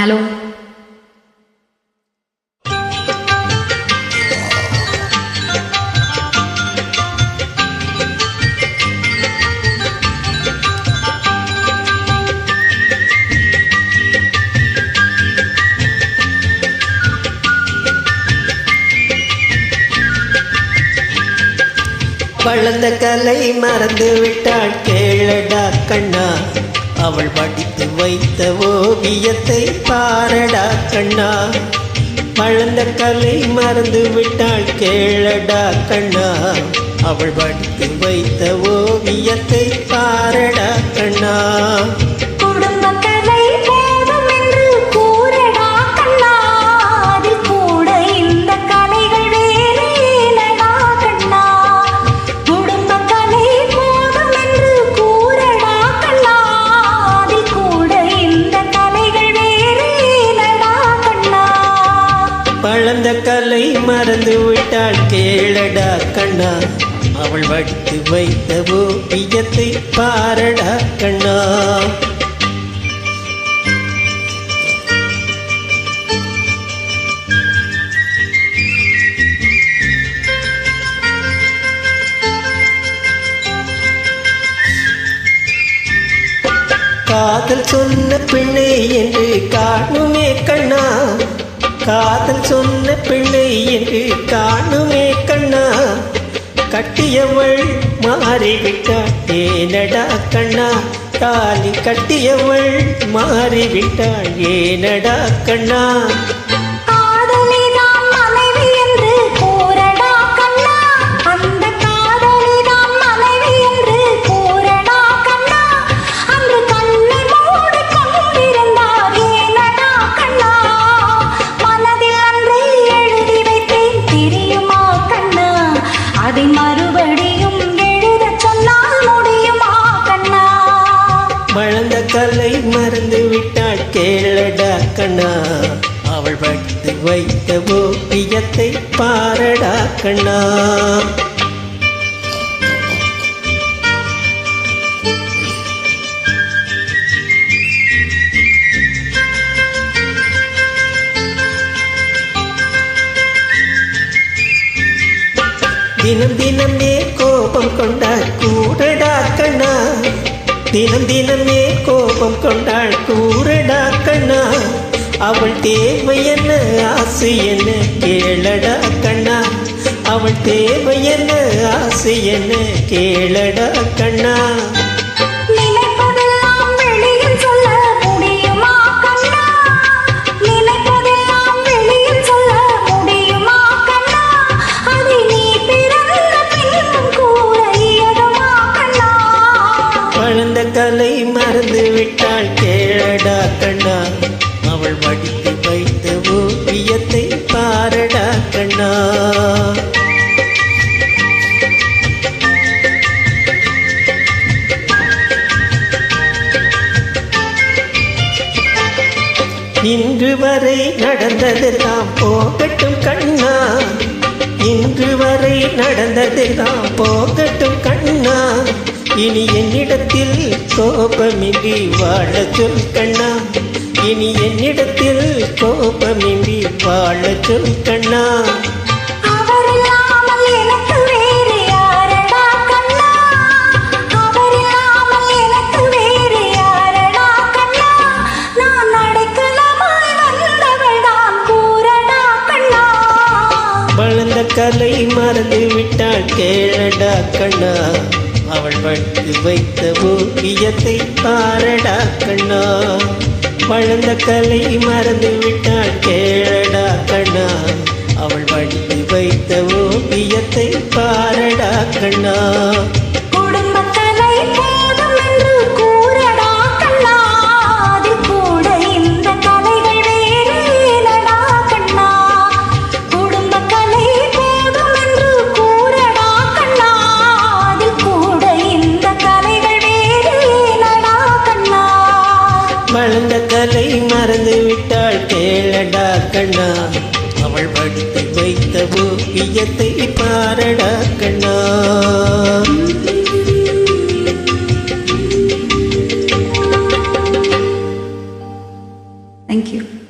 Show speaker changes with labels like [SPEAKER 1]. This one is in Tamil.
[SPEAKER 1] ஹலோ.
[SPEAKER 2] வளர்ந்த கலை மறந்து விட்டாள் கேளடா கண்ணா, அவள் படித்து வைத்த ஓவியத்தை பாரடா கண்ணா. வளர்ந்த கலை மறந்து விட்டாள் கேளடா கண்ணா, அவள் படித்து வைத்த ஓவியத்தை பாரடா கண்ணா. வளர்ந்த கலை மறந்து விட்டாள் கேளடா கண்ணா, அவள் படித்து வைத்த ஓவியத்தை பாரடா கண்ணா. காதல் சொன்ன பிள்ளை என்று காணுமே கண்ணா, காதல் சொன்ன பிள்ளை என்று காணுமே கண்ணா. கட்டியவள் மாறிவிட்டாள் ஏனடா கண்ணா, தாலி கட்டியவள் மாறிவிட்டாள் ஏனடா கண்ணா. வளர்ந்த கலை மறந்து விட்டாள் கேளடா கண்ணா, அவள் படித்து வைத்த ஓவியத்தை பாரடா கண்ணா. தினம் தினமே கோபம் கொண்டாள் கூடடா கண்ணா, தினம் தினமே கோபம் கொண்டாள் கூறடா கண்ணா. அவள் தேவை என்ன ஆசை என்ன கேளடா கண்ணா, அவள் தேவை என்ன ஆசை என்ன கேளடா கண்ணா. கலை மறந்து விட்டாள் கேளடா கண்ணா, அவள் படித்து வைத்த ஓவியத்தை பாரடா கண்ணா. இன்று வரை நடந்ததெல்லாம் போகட்டும் கண்ணா, இன்று வரை நடந்ததெல்லாம் போகட்டும் கண்ணா. இனி என்னிடத்தில் கோபமின்றி வாழ சொல் கண்ணா, இனி என்னிடத்தில் கோபமின்றி வாழ சொல் கண்ணா. வளர்ந்த கலை மறந்து விட்டாள் கேளடா கண்ணா, அவள் படித்து வைத்த ஓவியத்தை பாரடா கண்ணா. வளர்ந்த கலை மறந்து விட்டாள் கேளடா கண்ணா, அவள் படித்து வைத்த ஓவியத்தை பாரடா கண்ணா. வளர்ந்த கலை மறந்து விட்டாள் கேளடா கண்ணா, அவள் படித்து வைத்த ஓவியத்தை பாரடா கண்ணா.
[SPEAKER 1] தேங்க்யூ.